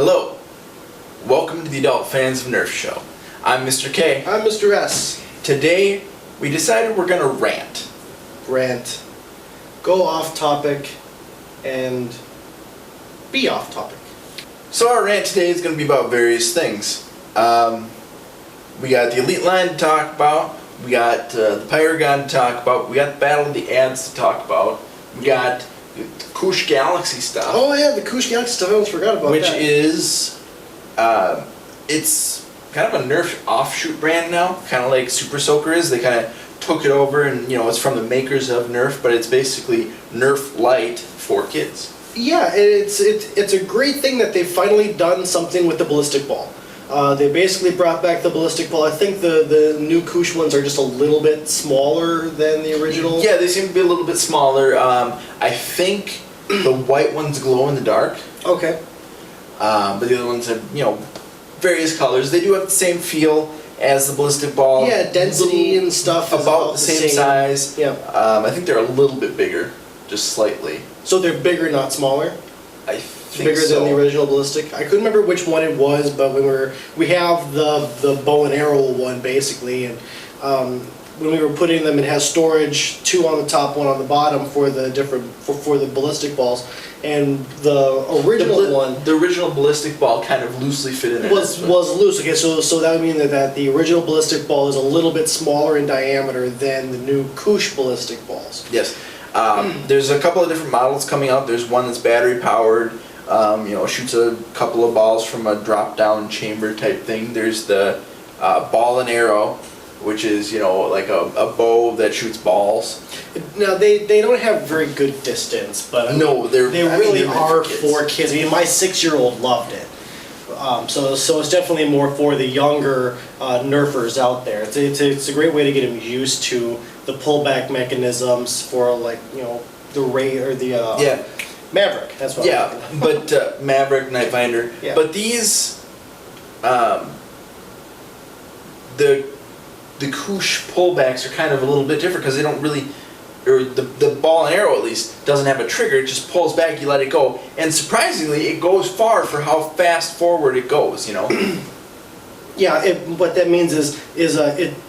Hello, welcome to the Adult Fans of Nerf Show. I'm Mr. K. I'm Mr. S. Today, we decided we're gonna rant. Rant. Go off topic and be off topic. So our rant today is gonna be about various things. We got the Elite line to talk about, we got the Pyragon to talk about, we got the Battle of the Ads to talk about, we got the Koosh Galaxy stuff. Oh yeah, the Koosh Galaxy stuff, I almost forgot about which that. Which is, it's kind of a Nerf offshoot brand now, kind of like Super Soaker is. They kind of took it over and, it's from the makers of Nerf, but it's basically Nerf Lite for kids. Yeah, it's a great thing that they've finally done something with the ballistic ball. They basically brought back the ballistic ball. I think the new Koosh ones are just a little bit smaller than the original. Yeah, they seem to be a little bit smaller. I think the white ones glow in the dark. Okay. But the other ones have, various colors. They do have the same feel as the ballistic ball. Yeah, density and stuff is about the same size. Yeah. I think they're a little bit bigger, just slightly. So they're bigger, not smaller? I think bigger than the original ballistic. I couldn't remember which one it was, but we have the bow and arrow one basically, and when we were putting them, it has storage, 2 on the top, 1 on the bottom for the different for the ballistic balls, and the original ballistic ball kind of loosely fit in there. Was loose. Okay, so that would mean that the original ballistic ball is a little bit smaller in diameter than the new Koosh ballistic balls. Yes. There's a couple of different models coming out. There's one that's battery powered. Shoots a couple of balls from a drop-down chamber type thing. There's the ball and arrow, which is like a bow that shoots balls. Now they don't have very good distance, but no, they really are for kids. I mean, my 6-year-old loved it. So it's definitely more for the younger Nerfers out there. It's a great way to get them used to the pullback mechanisms for the Ray or the Maverick. That's what. Yeah, but Maverick, Nightfinder. Yeah. But these, the Koosh pullbacks are kind of a little bit different because they don't really, or the ball and arrow at least doesn't have a trigger. It just pulls back, you let it go, and surprisingly, it goes far for how fast forward it goes. Yeah, what that means is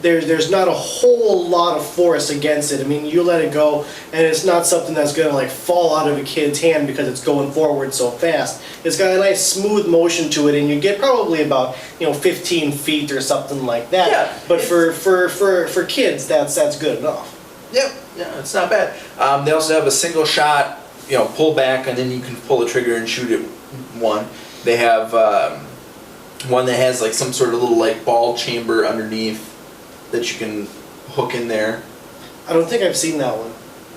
there's not a whole lot of force against it. I mean, you let it go, and it's not something that's gonna fall out of a kid's hand because it's going forward so fast. It's got a nice smooth motion to it, and you get probably about 15 feet or something like that. Yeah, but for kids, that's good enough. Yeah, it's not bad. They also have a single shot, pull back, and then you can pull the trigger and shoot it one. They have one that has some sort of little ball chamber underneath that you can hook in there. I don't think I've seen that one.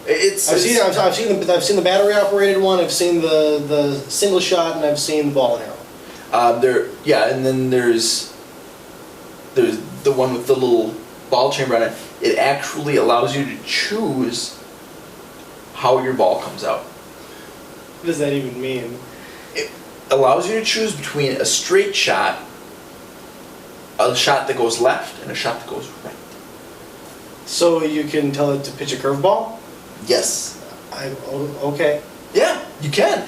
I've seen the battery operated one. I've seen the single shot, and I've seen the ball and arrow. And then there's the one with the little ball chamber on it. It actually allows you to choose how your ball comes out. What does that even mean? It allows you to choose between a straight shot, a shot that goes left, and a shot that goes right. So you can tell it to pitch a curveball? Yes. Okay. Yeah, you can.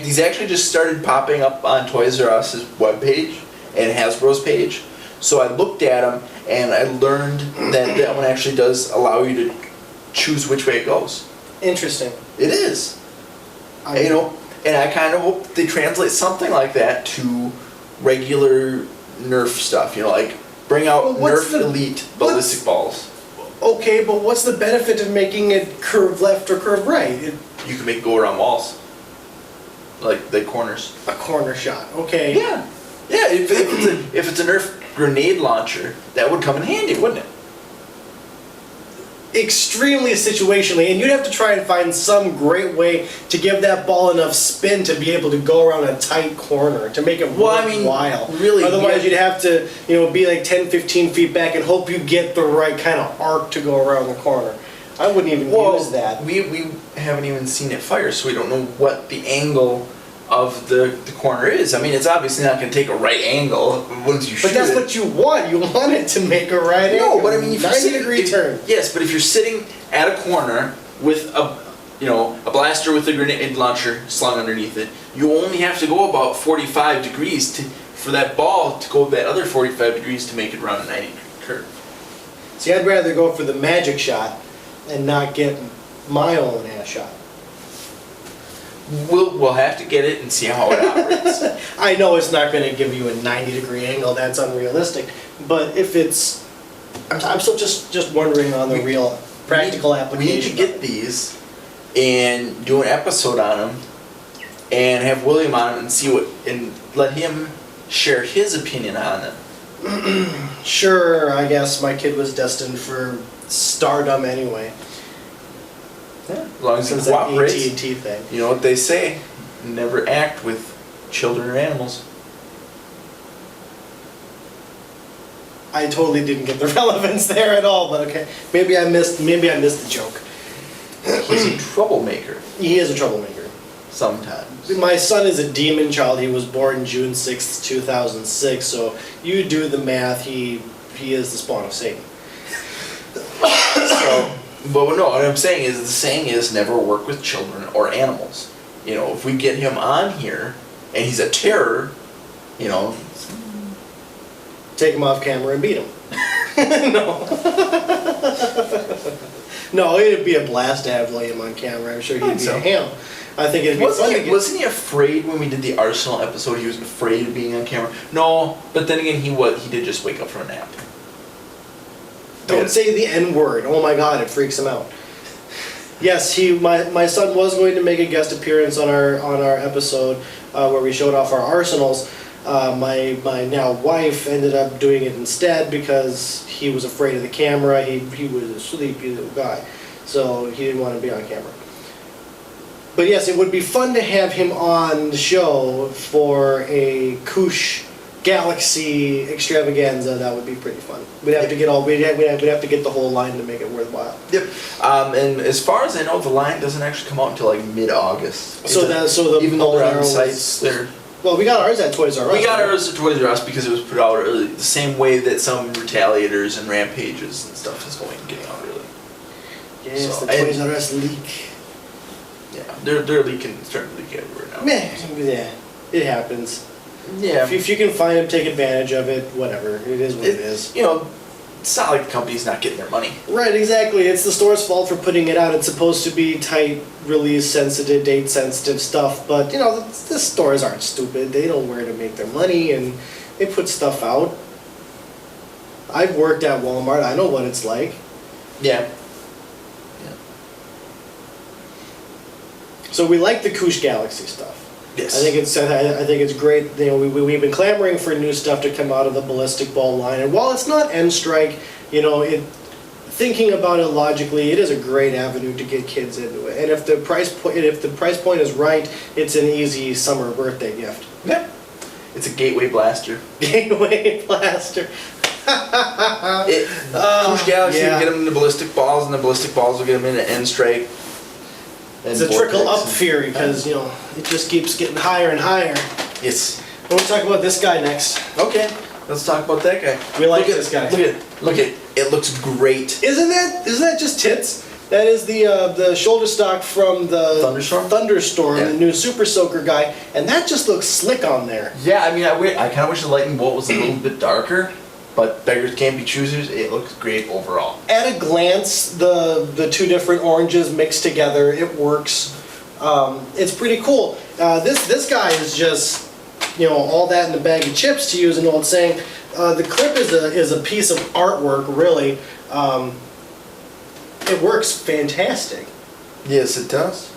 These actually just started popping up on Toys R Us's webpage and Hasbro's page. So I looked at them and I learned that one actually does allow you to choose which way it goes. Interesting. It is. And I kind of hope they translate something like that to regular Nerf stuff. Bring out Nerf Elite ballistic balls. Okay, but what's the benefit of making it curve left or curve right? You can make it go around walls, like the corners. A corner shot. Okay. Yeah. If it's a Nerf grenade launcher, that would come in handy, wouldn't it? Extremely situationally, and you'd have to try and find some great way to give that ball enough spin to be able to go around a tight corner to make it worthwhile. Really, otherwise you'd have to be 10-15 feet back and hope you get the right kind of arc to go around the corner. I wouldn't even use that. We haven't even seen it fire, so we don't know what the angle of the corner is. I mean, it's obviously not going to take a right angle once you shoot it. But that's what you want. You want it to make a right angle. No, but I mean, if you're 90-degree turn. Yes, but if you're sitting at a corner with a blaster with a grenade launcher slung underneath it, you only have to go about 45 degrees for that ball to go that other 45 degrees to make it run a 90-degree curve. See, I'd rather go for the magic shot and not get my own ass shot. We'll have to get it and see how it operates. I know it's not going to give you a 90-degree angle. That's unrealistic. But if it's, I'm still just wondering on the real practical application. We need to get these and do an episode on them, and have William on it and see and let him share his opinion on them. Sure, I guess my kid was destined for stardom anyway. Yeah, as long as he Since that cooperates. AT&T thing. You know what they say, never act with children or animals. I totally didn't get the relevance there at all, but okay. Maybe I missed the joke. He's a troublemaker He is a troublemaker. sometimes. My son is a demon child. He was born June 6th, 2006, so you do the math, he is the spawn of Satan. So, but no, what I'm saying is, the saying is never work with children or animals. If we get him on here and he's a terror, Take him off camera and beat him. No. No, it'd be a blast to have William on camera. I'm sure he'd be a ham. I think it'd be fun to get... Wasn't he afraid when we did the Arsenal episode? He was afraid of being on camera. No, but then again, he did just wake up from a nap. Don't say the N word. Oh my God, it freaks him out. Yes, my son was going to make a guest appearance on our episode where we showed off our arsenals. My now wife ended up doing it instead because he was afraid of the camera. He was a sleepy little guy, so he didn't want to be on camera. But yes, it would be fun to have him on the show for a Koosh Galaxy extravaganza. That would be pretty fun. We'd have to get we'd have to get the whole line to make it worthwhile. Yep. And as far as I know, the line doesn't actually come out until like mid-August. Even though they're on sites, they're... Well, we got ours at Toys R Us. We got ours at Toys R Us because it was put out early, the same way that some Retaliators and Rampages and stuff is getting out early. Yes, the Toys R Us leak. Yeah, they're starting to leak everywhere now. Yeah, it happens. Yeah. If you can find them, take advantage of it. Whatever, it is what it is. It's not like the company's not getting their money. Right, exactly. It's the store's fault for putting it out. It's supposed to be tight, release sensitive, date sensitive stuff, but the stores aren't stupid. They know where to make their money, and they put stuff out. I've worked at Walmart. I know what it's like. Yeah. So we like the Koosh Galaxy stuff. Yes. I think it's great. We've been clamoring for new stuff to come out of the ballistic ball line, and while it's not N-Strike, thinking about it logically, it is a great avenue to get kids into it. And if the price point is right, it's an easy summer birthday gift. Yeah. It's a gateway blaster. Gateway blaster. Koosh Galaxy will get them into ballistic balls, and the ballistic balls will get them into N-Strike. It's a trickle up theory because it just keeps getting higher and higher. Yes. We'll talk about this guy next. Okay, let's talk about that guy. We like this guy. Look at it looks great. Isn't that just tits? That is the shoulder stock from the Thunderstorm, yeah. The new Super Soaker guy, and that just looks slick on there. Yeah, I mean, I kind of wish the lightning bolt was a little bit darker. But beggars can't be choosers. It looks great overall. At a glance, the two different oranges mixed together, it works. It's pretty cool. This guy is just all that in a bag of chips, to use an old saying. The clip is a piece of artwork, really. It works fantastic. Yes, it does.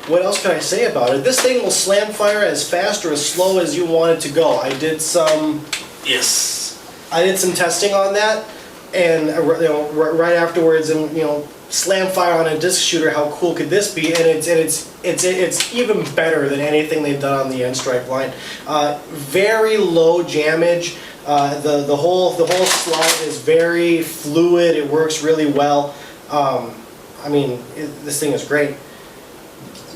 What else can I say about it? This thing will slam fire as fast or as slow as you want it to go. I did some testing on that, and right afterwards, and slam fire on a disc shooter. How cool could this be? And it's even better than anything they've done on the N-Strike line. Very low jammage. The whole slide is very fluid. It works really well. This thing is great.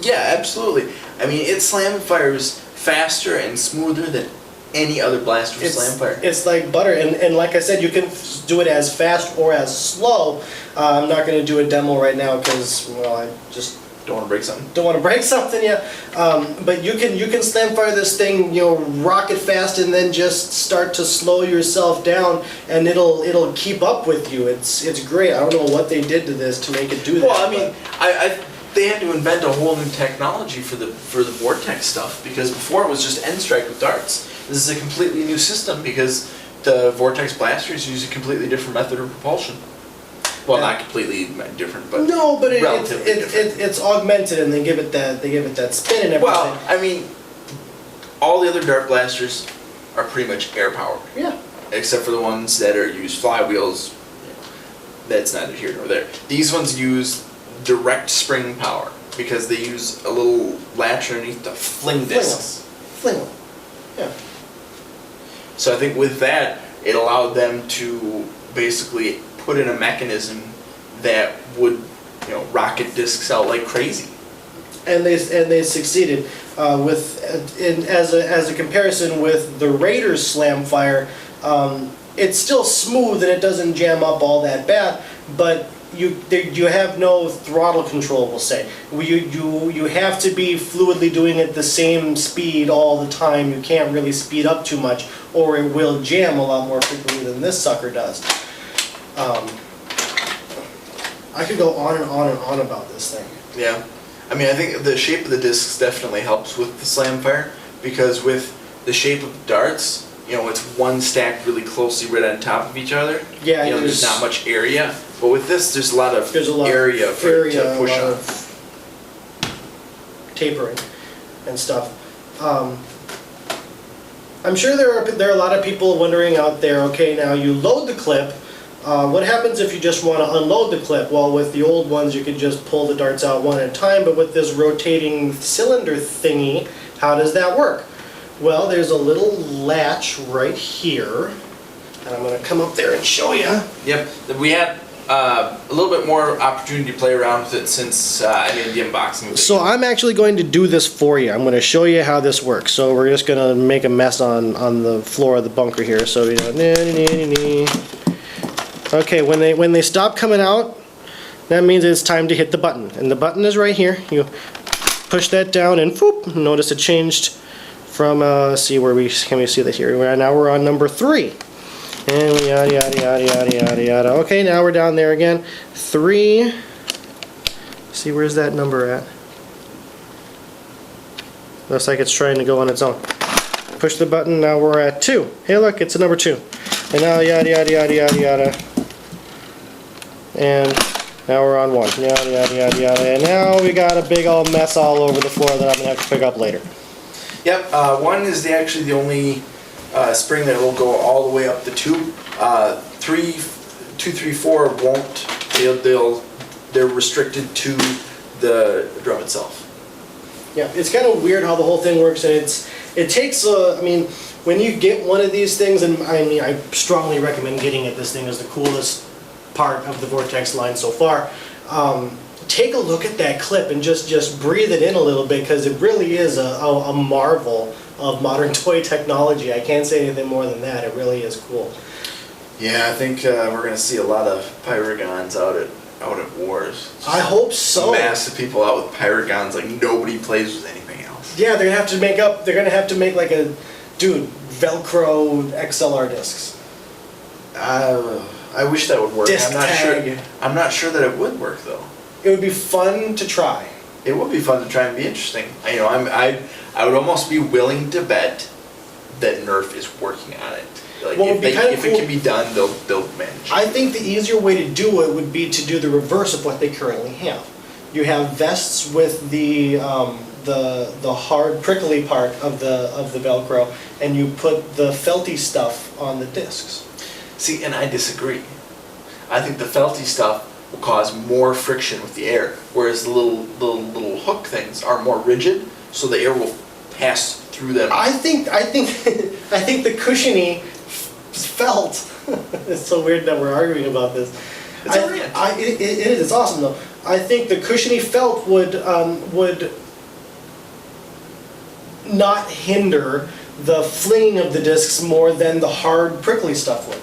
Yeah, absolutely. I mean, it slam fires faster and smoother than any other blaster with slam fire. It's like butter, and like I said, you can do it as fast or as slow. I'm not going to do a demo right now because, well, I just don't want to break something. Don't want to break something yet. But you can slam fire this thing, rocket fast, and then just start to slow yourself down, and it'll keep up with you. It's great. I don't know what they did to this to make it do that. Well, I mean, they had to invent a whole new technology for the Vortex stuff, because before it was just end strike with darts. This is a completely new system because the Vortex Blasters use a completely different method of propulsion. Well, not completely different, but no, but relatively different. It's augmented, and they give it that spin and everything. Well, I mean, all the other dart blasters are pretty much air powered. Yeah. Except for the ones that are use flywheels. That's neither here nor there. These ones use direct spring power because they use a little latch underneath to fling discs. Fling. Yeah. So I think with that, it allowed them to basically put in a mechanism that would, rocket discs out like crazy. And they succeeded as a comparison with the Raiders slam fire. It's still smooth and it doesn't jam up all that bad, but you have no throttle control, we'll say. You have to be fluidly doing it the same speed all the time. You can't really speed up too much, or it will jam a lot more frequently than this sucker does. I could go on and on and on about this thing. Yeah. I mean, I think the shape of the discs definitely helps with the slam fire, because with the shape of the darts, it's one stacked really closely right on top of each other. Yeah, there's not much area. But with this, there's a lot of area to push on. Tapering and stuff. I'm sure there are a lot of people wondering out there, okay, now you load the clip. What happens if you just want to unload the clip? Well, with the old ones, you could just pull the darts out one at a time, but with this rotating cylinder thingy, how does that work? Well, there's a little latch right here, and I'm going to come up there and show you. Yep, we had a little bit more opportunity to play around with it since I did the unboxing video. So I'm actually going to do this for you. I'm going to show you how this works. So we're just going to make a mess on the floor of the bunker here. So okay, when they stop coming out, that means it's time to hit the button. And the button is right here. You push that down and whoop, notice it changed from, see where can we see that here? Now we're on number 3. And yada yada yada yada yada yada. Okay, now we're down there again. 3. See, where's that number at? Looks like it's trying to go on its own. Push the button, now we're at 2. Hey look, it's a number 2. And now yada yada yada yada yada. And now we're on 1. Yada yada yada yada. And now we got a big old mess all over the floor that I'm going to have to pick up later. Yep, 1 is actually the only spring that will go all the way up the tube. 3, 2, 3, 4 won't. They're restricted to the drum itself. Yeah, it's kind of weird how the whole thing works, and it takes I mean, when you get one of these things, and I mean, I strongly recommend getting it. This thing is the coolest part of the Vortex line so far. Take a look at that clip and just breathe it in a little bit, because it really is a marvel of modern toy technology. I can't say anything more than that. It really is cool. Yeah, I think we're going to see a lot of Pyragons out at wars. I hope so. Massive people out with Pyragons like nobody plays with anything else. Yeah, they're gonna have to make like a Velcro XLR discs. I wish that would work. Disc tag. I'm not sure that it would work though. It would be fun to try. It would be fun to try and be interesting. I would almost be willing to bet that Nerf is working on it. Like, well, if it can be done, they'll manage. I think the easier way to do it would be to do the reverse of what they currently have. You have vests with the hard prickly part of the Velcro, and you put the felty stuff on the discs. See, and I disagree. I think the felty stuff will cause more friction with the air, whereas the little hook things are more rigid, so the air will pass through them. I think the cushiony felt. It's so weird that we're arguing about this. It's a Rant. It is. It's awesome though. I think the cushiony felt would not hinder the flinging of the discs more than the hard, prickly stuff would.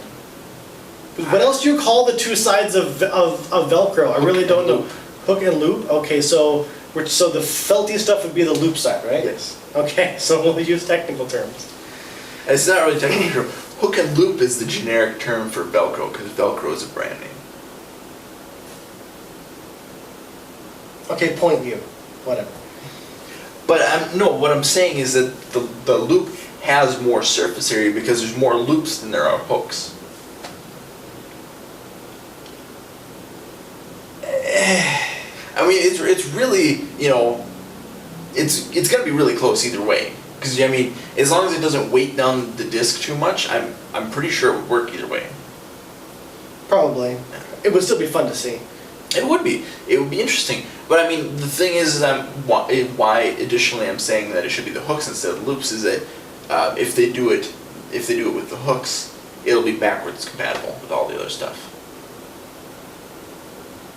What else do you call the two sides of Velcro? I really don't know. Hook and loop? Okay, so the felty stuff would be the loop side, right? Yes. Okay, so we'll use technical terms. It's not really technical term. Hook and loop is the generic term for Velcro because Velcro is a brand name. Okay, point you. Whatever. But what I'm saying is that the loop has more surface area because there's more loops than there are hooks. I mean, it's really, it's gonna be really close either way. Because I mean, as long as it doesn't weight down the disc too much, I'm pretty sure it would work either way. Probably. It would still be fun to see. It would be. It would be interesting. But I mean, the thing is why additionally I'm saying that it should be the hooks instead of loops is that if they do it with the hooks, it'll be backwards compatible with all the other stuff.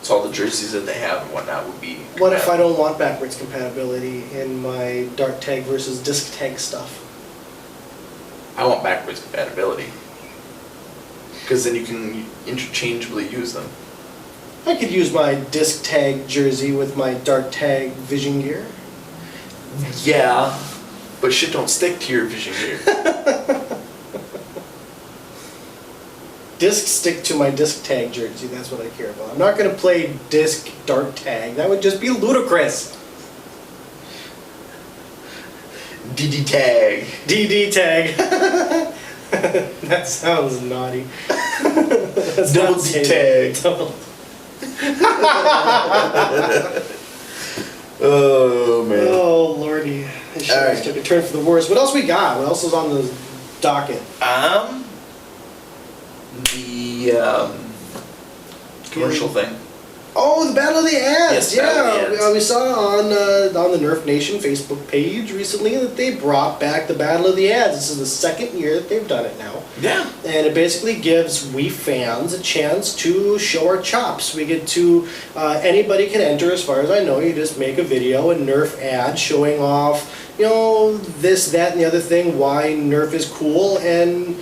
So all the jerseys that they have and whatnot would be compatible. What if I don't want backwards compatibility in my dart tag versus disc tag stuff? I want backwards compatibility. Because then you can interchangeably use them. I could use my disc tag jersey with my dart tag vision gear. Yeah, but shit don't stick to your vision gear. Discs stick to my disc tag jersey, that's what I care about. I'm not going to play disc dart tag. That would just be ludicrous. DD tag. DD tag. That sounds naughty. Double D tag. Oh man. Oh lordy. I should have took a turn for the worse. What else we got? What else is on the docket? The commercial thing. Oh, the Battle of the Ads! Yes, Battle of the Ads. We saw on the Nerf Nation Facebook page recently that they brought back the Battle of the Ads. This is the second year that they've done it now. Yeah. And it basically gives we fans a chance to show our chops. We get to, anybody can enter as far as I know. You just make a video, a Nerf ad showing off, this, that, and the other thing, why Nerf is cool, and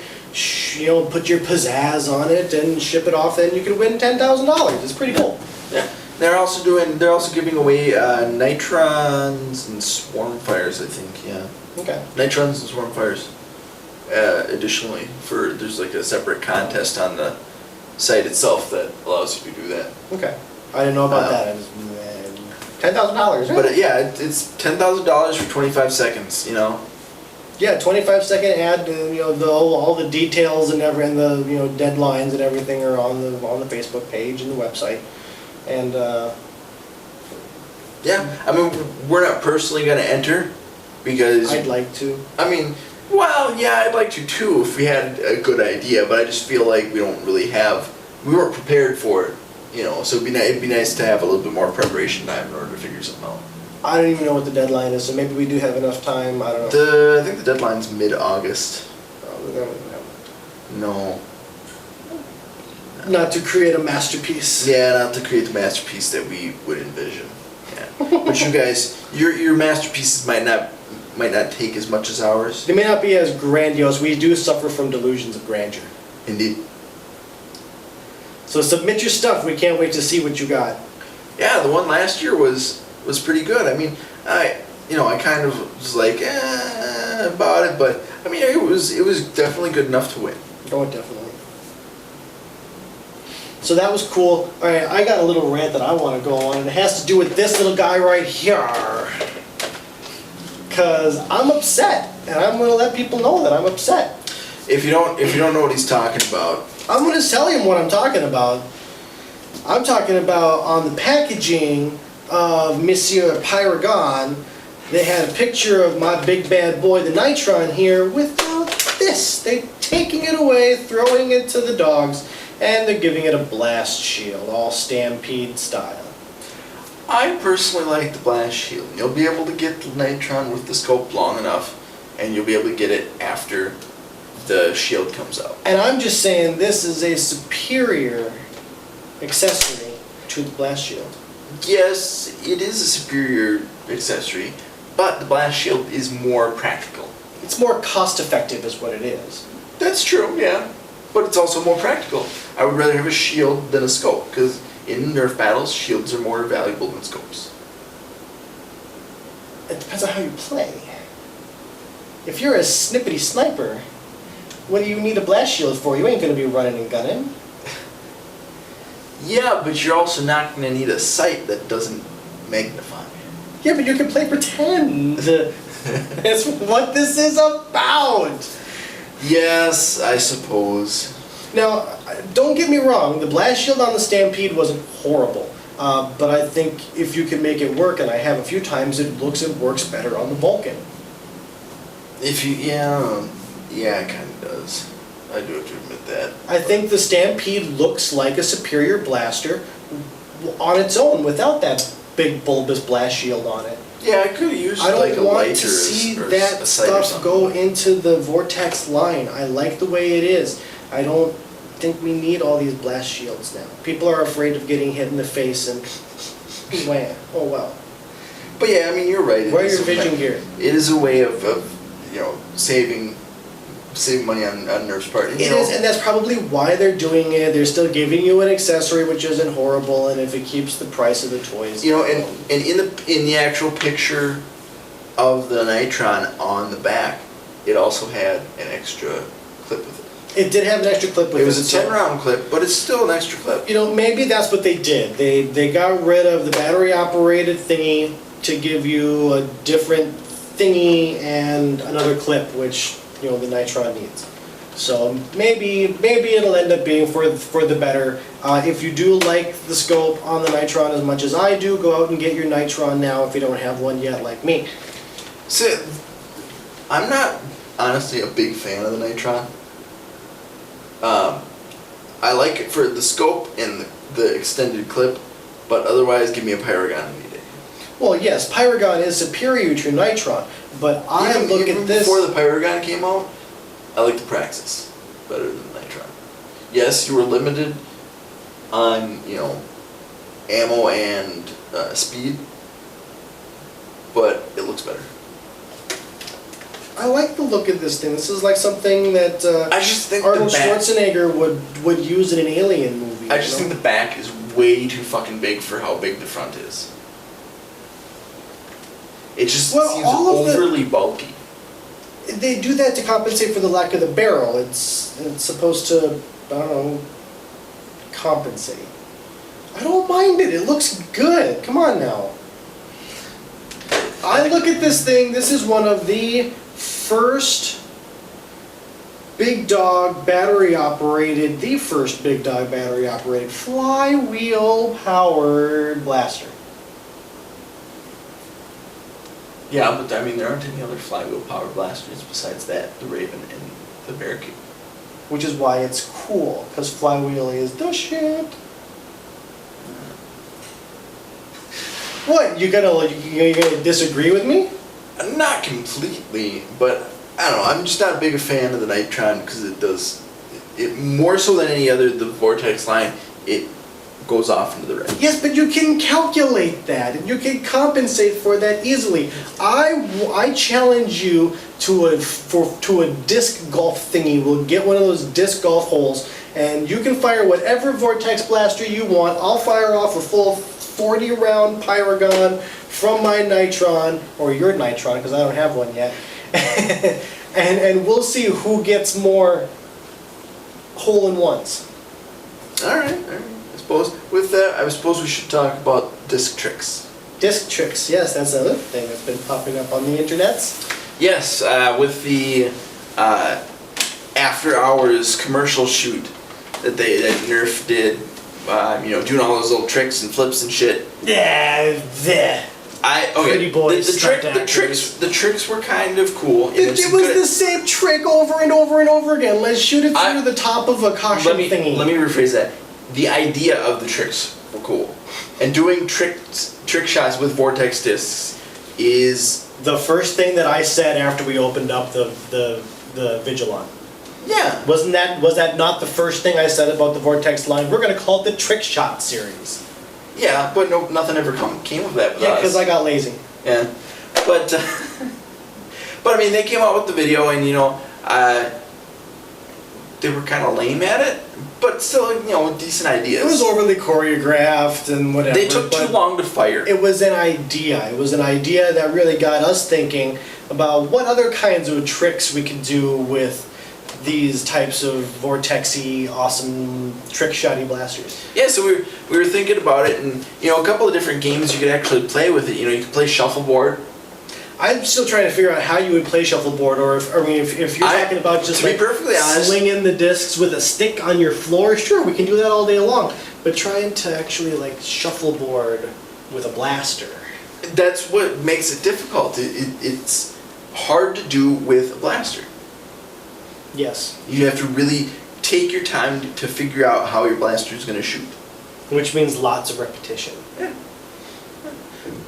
put your pizzazz on it and ship it off, and you can win $10,000. It's pretty cool. Yeah. They're also giving away Nitrons and Swarmfires, I think, yeah. Okay. Nitrons and Swarmfires. Additionally, there's like a separate contest on the site itself that allows you to do that. Okay. I didn't know about that. $10,000, right? But it's $10,000 for 25 seconds, Yeah, 25-second ad. All the details and the deadlines and everything are on the Facebook page and the website. And yeah, I mean, we're not personally going to enter because I'd like to. I mean, well, yeah, I'd like to too if we had a good idea, but I just feel like we weren't prepared for it, so it'd be nice to have a little bit more preparation time in order to figure something out. I don't even know what the deadline is, so maybe we do have enough time. I don't know. I think the deadline's mid-August. No. Not to create a masterpiece. Yeah, not to create the masterpiece that we would envision. Yeah. But you guys, your masterpieces might not take as much as ours. They may not be as grandiose. We do suffer from delusions of grandeur. Indeed. So submit your stuff. We can't wait to see what you got. Yeah, the one last year was pretty good. I mean, I kind of was like about it, but I mean, it was definitely good enough to win. Oh, definitely. So that was cool. All right, I got a little rant that I want to go on, and it has to do with this little guy right here. Because I'm upset, and I'm going to let people know that I'm upset. If you don't know what he's talking about, I'm going to tell you what I'm talking about. I'm talking about on the packaging of Monsieur Pyragon, they had a picture of my big bad boy, the Nitron, here without this. They're taking it away, throwing it to the dogs, and they're giving it a blast shield, all Stampede style. I personally like the blast shield. You'll be able to get the Nitron with the scope long enough, and you'll be able to get it after the shield comes out. And I'm just saying this is a superior accessory to the blast shield. Yes, it is a superior accessory, but the blast shield is more practical. It's more cost effective is what it is. That's true, yeah. But it's also more practical. I would rather have a shield than a scope, because in Nerf battles, shields are more valuable than scopes. It depends on how you play. If you're a snippety sniper, what do you need a blast shield for? You ain't gonna be running and gunning. Yeah, but you're also not going to need a sight that doesn't magnify. Yeah, but you can play pretend. That's what this is about. Yes, I suppose. Now, don't get me wrong, the blast shield on the Stampede wasn't horrible. But I think if you can make it work, and I have a few times, it works better on the Vulcan. If you, yeah, it kind of does. I do have to admit that. I think the Stampede looks like a superior blaster on its own without that big bulbous blast shield on it. Yeah, I could have used I don't like a want light to or see or that a sight or stuff something. go into the Vortex line. I like the way it is. I don't think we need all these blast shields now. People are afraid of getting hit in the face and wham. Oh well. But yeah, I mean, you're right. Wear your vision gear. It is a way of saving money on Nerf's part. It is, and that's probably why they're doing it. They're still giving you an accessory, which isn't horrible, and if it keeps the price of the toys. And in the actual picture of the Nitron on the back, it also had an extra clip with it. It did have an extra clip with it. It was a 10-round clip, but it's still an extra clip. Maybe that's what they did. They got rid of the battery-operated thingy to give you a different thingy and another clip, which the Nitron needs. So maybe it'll end up being for the better. If you do like the scope on the Nitron as much as I do, go out and get your Nitron now if you don't have one yet, like me. So, I'm not honestly a big fan of the Nitron. I like it for the scope and the extended clip, but otherwise give me a Pyragon any day. Well, yes, Pyragon is superior to Nitron, but I look at this... Before the Pyragon came out, I liked the Praxis better than the Nitron. Yes, you were limited on, ammo and speed, but it looks better. I like the look of this thing. This is like something that I just think Arnold the back, Schwarzenegger would use in an Alien movie. I just think the back is way too fucking big for how big the front is. It just seems overly bulky. They do that to compensate for the lack of the barrel. It's supposed to, compensate. I don't mind it. It looks good. Come on now. I look at this thing. This is one of the first big dog battery operated flywheel powered blaster. Yeah, but I mean, there aren't any other flywheel powered blasters besides that, the Raven and the Barracuda. Which is why it's cool, because Flywheel is the shit. What, you gonna disagree with me? Not completely, but I don't know, I'm just not a big fan of the Nitron because it more so than any other, the Vortex line, it goes off into the right. Yes, but you can calculate that, and you can compensate for that easily. I challenge you to a disc golf thingy. We'll get one of those disc golf holes, and you can fire whatever Vortex blaster you want. I'll fire off a full 40-round Pyragon from my Nitron, or your Nitron, because I don't have one yet, and we'll see who gets more hole-in-ones. All right. With that, I suppose we should talk about disc tricks. Disc tricks, yes, that's another thing that's been popping up on the internets. Yes, with the after-hours commercial shoot that Nerf did, doing all those little tricks and flips and shit. Yeah, Pretty boys. The tricks were kind of cool. It was the same trick over and over and over again. Let's shoot it through the top of a caution thingy. Let me rephrase that. The idea of the tricks were cool, and doing trick shots with Vortex discs is the first thing that I said after we opened up the Vigilon. Yeah. Was that not the first thing I said about the Vortex line? We're gonna call it the Trick Shot series. Yeah, but nothing ever came of that with us. Yeah, because I got lazy. Yeah, but But I mean, they came out with the video, and they were kind of lame at it, but still, decent ideas. It was overly choreographed and whatever. They took too long to fire. It was an idea. It was an idea that really got us thinking about what other kinds of tricks we could do with these types of vortexy, awesome trick-shotty blasters. Yeah, so we were thinking about it, and a couple of different games you could actually play with it. You could play shuffleboard. I'm still trying to figure out how you would play shuffleboard, or if you're talking about just to be perfectly honest, slinging the discs with a stick on your floor. Sure, we can do that all day long, but trying to actually shuffleboard with a blaster. That's what makes it difficult. It's hard to do with a blaster. Yes. You have to really take your time to figure out how your blaster is going to shoot. Which means lots of repetition. Yeah.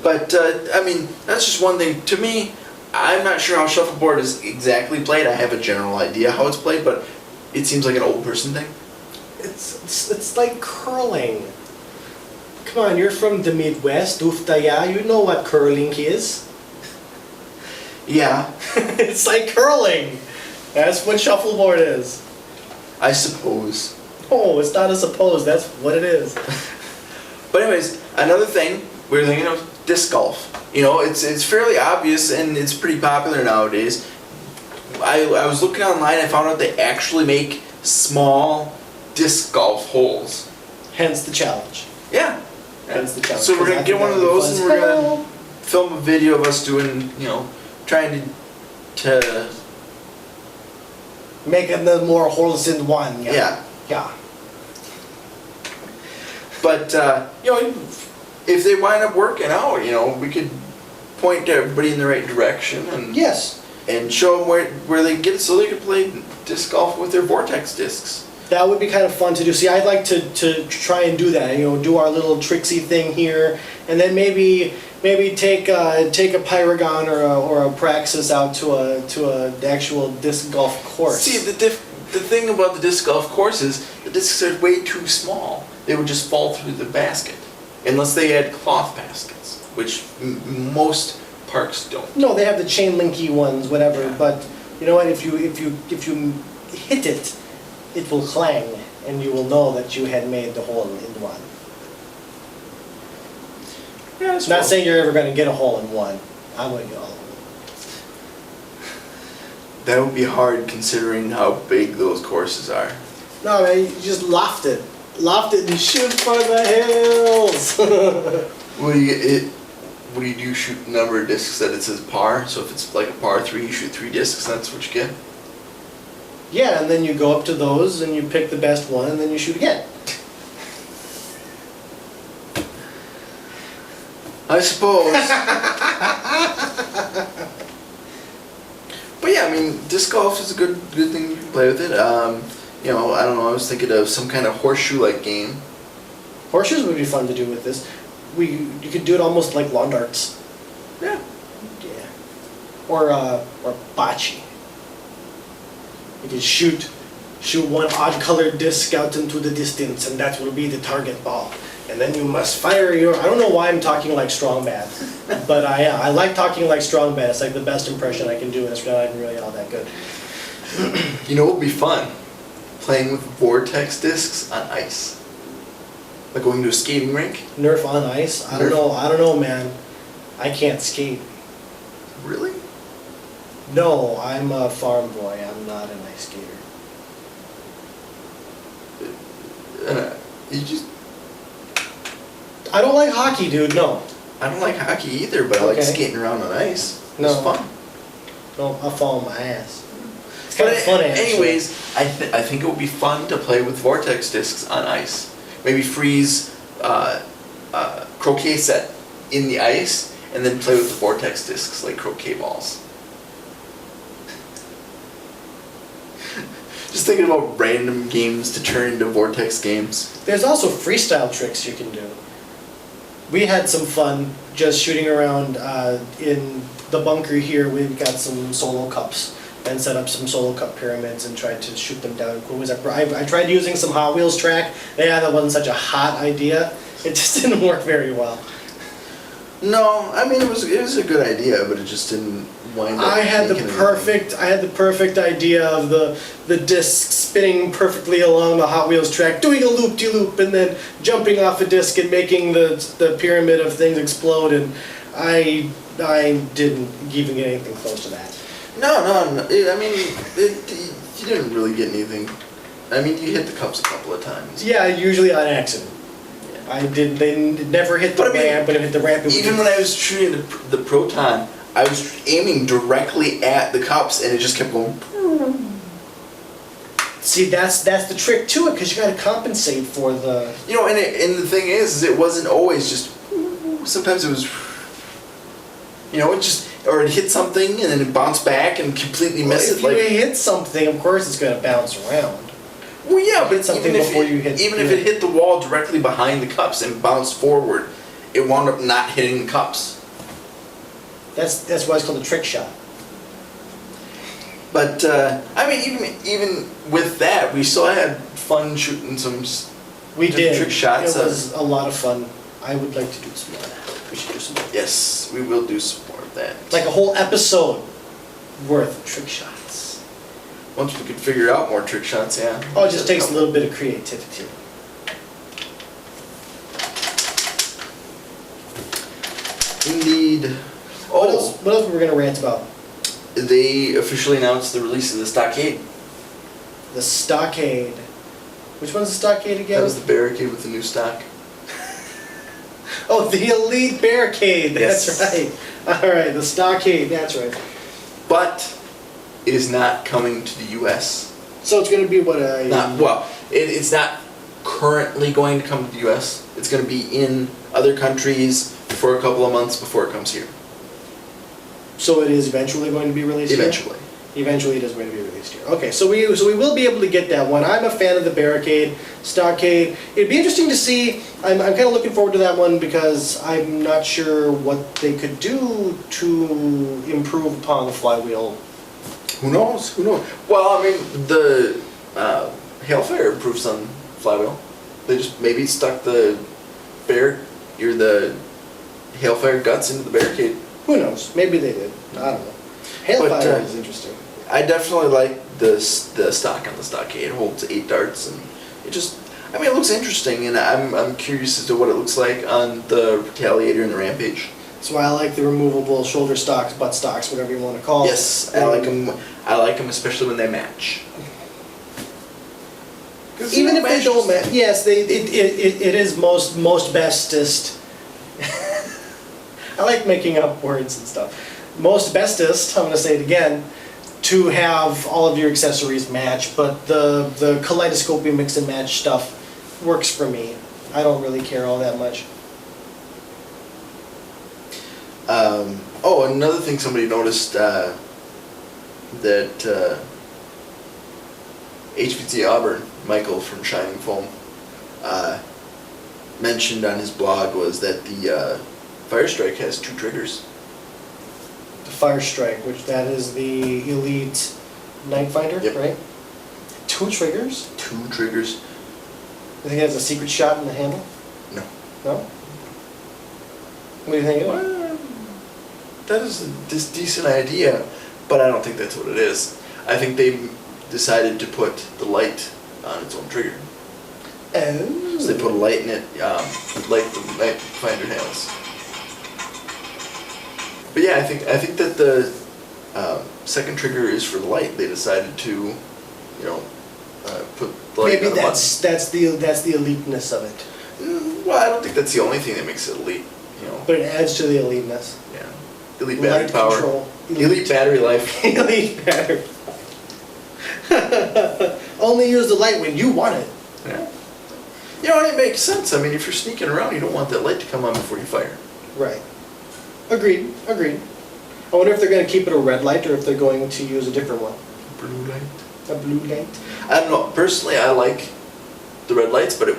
But, I mean, that's just one thing. To me, I'm not sure how shuffleboard is exactly played. I have a general idea how it's played, but it seems like an old person thing. It's like curling. Come on, you're from the Midwest, Uftaya. You know what curling is. Yeah. It's like curling. That's what shuffleboard is. I suppose. Oh, it's not a suppose. That's what it is. But anyways, another thing we were thinking of, disc golf. It's fairly obvious and it's pretty popular nowadays. I was looking online. I found out they actually make small disc golf holes. Hence the challenge. Yeah. Hence the challenge. So we're gonna get one of those, and we're gonna film a video of us doing, trying to making the more holes in one. Yeah. Yeah. But if they wind up working out, we could point everybody in the right direction and yes, and show them where they can get it so they can play disc golf with their Vortex discs. That would be kind of fun to do. See, I'd like to try and do that. Do our little tricksy thing here, and then maybe take a Pyragon or a Praxis out to a actual disc golf course. See, the thing about the disc golf course is the discs are way too small. They would just fall through the basket, unless they had cloth baskets, which most parks don't. No, they have the chain linky ones, whatever. Yeah. But you know what? If you hit it, it will clang, and you will know that you had made the hole in one. Yeah, that's Not saying you're ever going to get a hole in one. I wouldn't get all of them. That would be hard considering how big those courses are. No, man, you just loft it and shoot for the hills. What do you do? Shoot the number of discs that it says par. So if it's like a par 3, you shoot 3 discs. That's what you get. Yeah, and then you go up to those and you pick the best one, and then you shoot again. I suppose. But yeah, I mean, disc golf is a good thing you can play with it. I don't know. I was thinking of some kind of horseshoe-like game. Horseshoes would be fun to do with this. You could do it almost like lawn darts. Yeah. Yeah. Or bocce. You can shoot one odd-colored disc out into the distance, and that will be the target ball. And then you must fire your... I don't know why I'm talking like Strong Bad, but I like talking like Strong Bad. It's like the best impression I can do, and it's not even really all that good. What would be fun? Playing with Vortex discs on ice. Like going to a skating rink? Nerf on ice? I don't know, man. I can't skate. Really? No, I'm a farm boy. I'm not an ice skater. I don't like hockey, dude. No. I don't like hockey either, but I like skating around on ice. It's fun. No, I'll fall on my ass. It's kind of fun, actually. Anyways, I think it would be fun to play with Vortex discs on ice. Maybe freeze croquet set in the ice, and then play with the Vortex discs like croquet balls. Just thinking about random games to turn into Vortex games. There's also freestyle tricks you can do. We had some fun just shooting around in the bunker here. We've got some solo cups and set up some solo cup pyramids and tried to shoot them down. I tried using some Hot Wheels track. Yeah, that wasn't such a hot idea. It just didn't work very well. No, I mean it was a good idea, but it just didn't wind up I had the making perfect idea of the disc spinning perfectly along the Hot Wheels track, doing a loop-de-loop, and then jumping off a disc and making the pyramid of things explode. And I didn't even get anything close to that. No. I mean, you didn't really get anything. I mean, you hit the cups a couple of times. Yeah, usually on accident. Yeah. I did. They never hit the ramp, but if it hit the ramp, it would even when I was shooting the proton, I was aiming directly at the cups, and it just kept going. See, that's the trick to it, because you got to compensate for the. You know, and the thing is it wasn't always just. Sometimes it was. You know, it just or it hit something and then it bounced back and completely missed it. If you hit something, of course it's going to bounce around. Well, yeah, but something before you hit. Even if it hit the wall directly behind the cups and bounced forward, it wound up not hitting the cups. That's why it's called a trick shot. But I mean, even with that, we still had fun shooting some. We did. Trick shots. It was a lot of fun. I would like to do some more of that. We should do some more. Yes, we will do some more of that. Like a whole episode worth of trick shots. Once we could figure out more trick shots, yeah. Oh, it just takes a little bit of creativity. Indeed. What else were we going to rant about? They officially announced the release of the Stockade. The Stockade. Which one's the Stockade again? That was the barricade with the new stock. Oh, the Elite Barricade. That's Yes. right. All right, the Stockade. That's right. But it is not coming to the U.S. So it's going to be what it's not currently going to come to the U.S. It's going to be in other countries for a couple of months before it comes here. So it is eventually going to be released Eventually. here? Eventually it is going to be released here. Okay, so we will be able to get that one. I'm a fan of the Barricade, Stockade. It'd be interesting to see. I'm kind of looking forward to that one because I'm not sure what they could do to improve upon the Flywheel. Who knows? Who knows? Well, I mean, the Hailfire improves on Flywheel. They just maybe stuck the Hailfire guts into the Barricade. Who knows? Maybe they did. I don't know. Hailfire is interesting. I definitely like the stock on the Stockade. It holds 8 darts, and it looks interesting, and I'm curious as to what it looks like on the Retaliator and the Rampage. That's why I like the removable shoulder stocks, butt stocks, whatever you want to call it. Yes, I like them. I like them especially when they match. Even if they don't match, yes, it is most bestest. I like making up words and stuff. Most bestest, I'm going to say it again, to have all of your accessories match, but the kaleidoscopic mix and match stuff works for me. I don't really care all that much. Another thing somebody noticed that HPT Auburn, Michael from Shining Foam, mentioned on his blog was that the Firestrike has 2 triggers. The Firestrike, which that is the Elite Nightfinder, yep. Right? 2 triggers? 2 triggers. You think it has a secret shot in the handle? No. No? What do you think? Well, that is a decent idea, but I don't think that's what it is. I think they decided to put the light on its own trigger. Oh. So they put a light in it, like the Nightfinder has. But yeah, I think that the second trigger is for the light. They decided to, put the light. Maybe that's the eliteness of it. Well, I don't think that's the only thing that makes it elite. But it adds to the eliteness. Yeah. Elite battery Light power. control. Elite battery life. Elite battery. Only use the light when you want it. Yeah. And it makes sense. I mean, if you're sneaking around, you don't want that light to come on before you fire. Right. Agreed. I wonder if they're going to keep it a red light or if they're going to use a different one. Blue light. A blue light? I don't know. Personally, I like the red lights, but it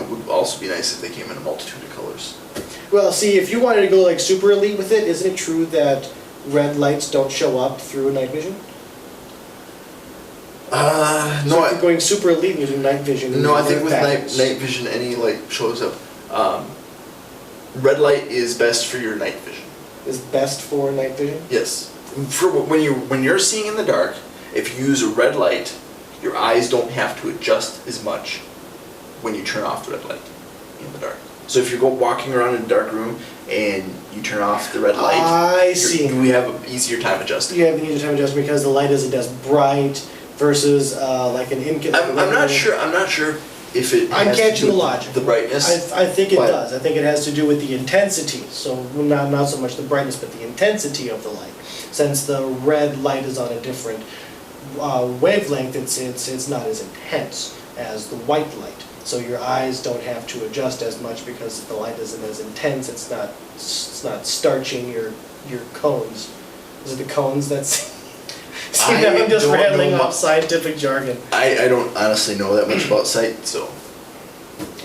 would also be nice if they came in a multitude of colors. Well, see, if you wanted to go like super elite with it, isn't it true that red lights don't show up through night vision? No. So if you're going super elite and using night vision. No, I think with night vision, any light shows up. Red light is best for your night vision. Is best for night vision? Yes. when you're seeing in the dark, if you use a red light, your eyes don't have to adjust as much when you turn off the red light in the dark. So if you're walking around in a dark room and you turn off the red light, you have an easier time adjusting. You have an easier time adjusting because the light isn't as bright versus like an incandescent. I'm not sure. I'm not sure if it. I'm catching the logic. The brightness. I think it does. I think it has to do with the intensity. So not so much the brightness, but the intensity of the light. Since the red light is on a different wavelength, it's not as intense as the white light. So your eyes don't have to adjust as much because the light isn't as intense. It's not starching your cones. Is it the cones that's? See, now I'm just rattling off scientific jargon. I don't honestly know that much about sight, so.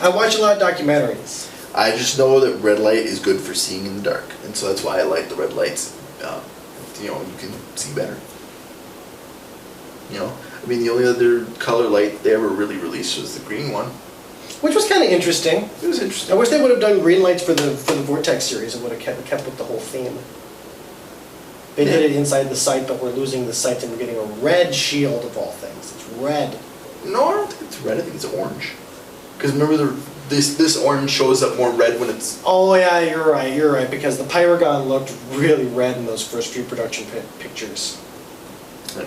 I watch a lot of documentaries. I just know that red light is good for seeing in the dark, and so that's why I like the red lights. You can see better. I mean, the only other color light they ever really released was the green one. Which was kind of interesting. It was interesting. I wish they would have done green lights for the Vortex series. It would have kept with the whole theme. They did it inside the sight, but we're losing the sight and we're getting a red shield of all things. It's red. No, I don't think it's red. I think it's orange. Because remember, this orange shows up more red when it's... Oh yeah, you're right. Because the Pyragon looked really red in those first few production pictures. Yeah.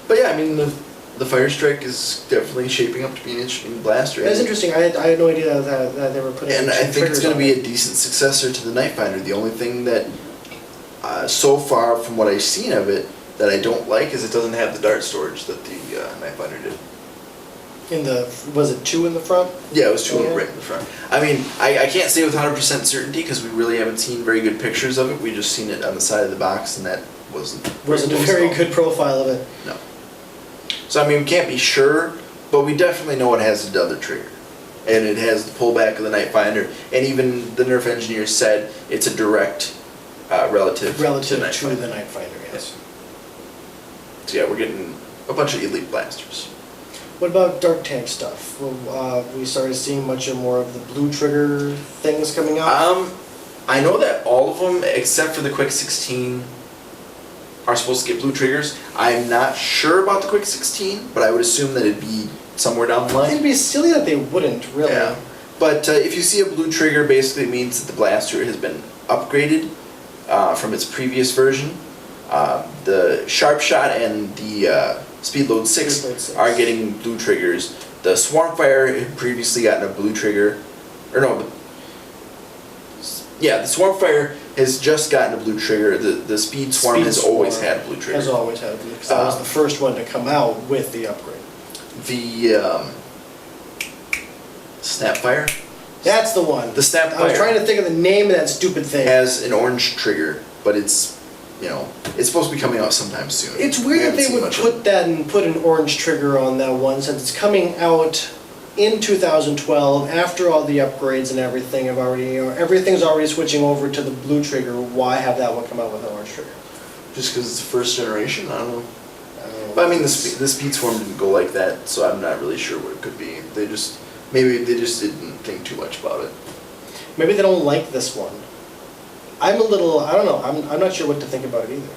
But yeah, I mean, the Firestrike is definitely shaping up to be an interesting blaster. That's interesting. I had no idea that they were putting. And I think it's going to be a decent successor to the Night Finder. The only thing that, so far from what I've seen of it, that I don't like is it doesn't have the dart storage that the Night Finder did. Was it 2 in the front? Yeah, it was 2 right in the front. I mean, I can't say with 100% certainty because we really haven't seen very good pictures of it. We just seen it on the side of the box, and that wasn't a very good profile of it. No. So I mean, we can't be sure, but we definitely know it has the other trigger, and it has the pullback of the Night Finder, and even the Nerf engineers said it's a direct relative to the Night Finder. Yes. So yeah, we're getting a bunch of elite blasters. What about dark tank stuff? We started seeing much more of the blue trigger things coming out. I know that all of them, except for the Quick 16, are supposed to get blue triggers. I'm not sure about the Quick 16, but I would assume that it'd be somewhere down the line. It'd be silly that they wouldn't, really. Yeah. But if you see a blue trigger, basically it means that the blaster has been upgraded from its previous version. The Sharp Shot and the Speedload 6 are getting blue triggers. The Swarmfire had previously gotten a blue trigger. The Swarmfire has just gotten a blue trigger. The Speed Swarm has always had a blue trigger. Has always had a blue, because that was the first one to come out with the upgrade. The Snapfire? That's the one. The Snapfire. I was trying to think of the name of that stupid thing. Has an orange trigger, but it's supposed to be coming out sometime soon. It's weird that they would put an orange trigger on that one, since it's coming out in 2012 after all the upgrades and everything have already, everything's already switching over to the blue trigger. Why have that one come out with an orange trigger? Just because it's the first generation? I don't know. But I mean, the Speed Swarm didn't go like that, so I'm not really sure what it could be. Maybe they just didn't think too much about it. Maybe they don't like this one. I don't know, I'm not sure what to think about it either.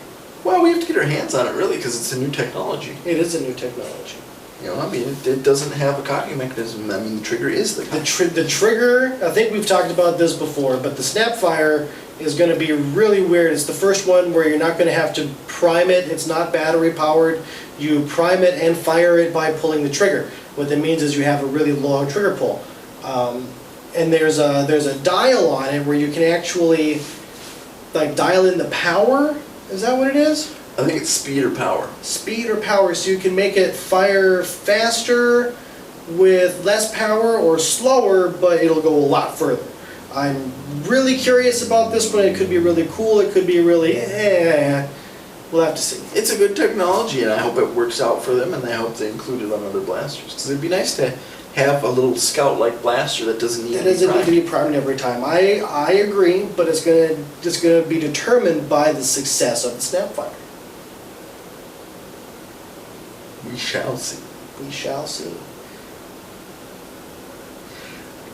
Well, we have to get our hands on it, really, because it's a new technology. It is a new technology. I mean, it doesn't have a cocking mechanism. I mean, the trigger is the trigger, I think we've talked about this before, but the Snapfire is going to be really weird. It's the first one where you're not going to have to prime it. It's not battery powered. You prime it and fire it by pulling the trigger. What that means is you have a really long trigger pull. And there's a dial on it where you can actually dial in the power. Is that what it is? I think it's speed or power. Speed or power, so you can make it fire faster with less power or slower, but it'll go a lot further. I'm really curious about this one. It could be really cool. It could be really We'll have to see. It's a good technology, and I hope it works out for them, and I hope they include it on other blasters. Because it'd be nice to have a little scout-like blaster that doesn't need to be primed every time. I agree, but it's gonna be determined by the success of the Snapfire. We shall see. We shall see.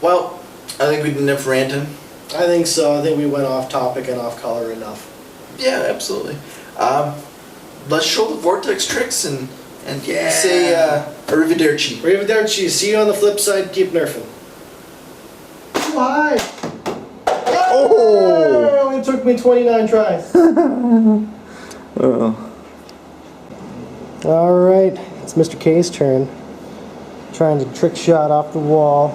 Well, I think we did enough ranting. I think so. I think we went off topic and off color enough. Yeah, absolutely. Let's show the Vortex tricks and say arrivederci. Arrivederci. See you on the flip side. Keep nerfing. Too high. Oh! It took me 29 tries. All right, it's Mr. K's turn. Trying to trick shot off the wall.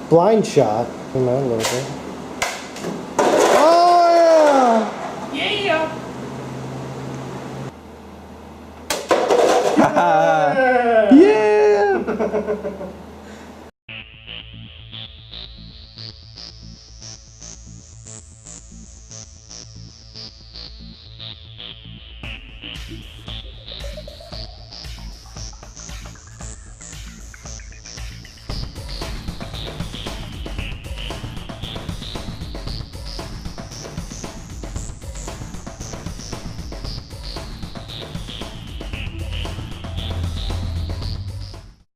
Blind shot. A little bit. Oh yeah! Yeah!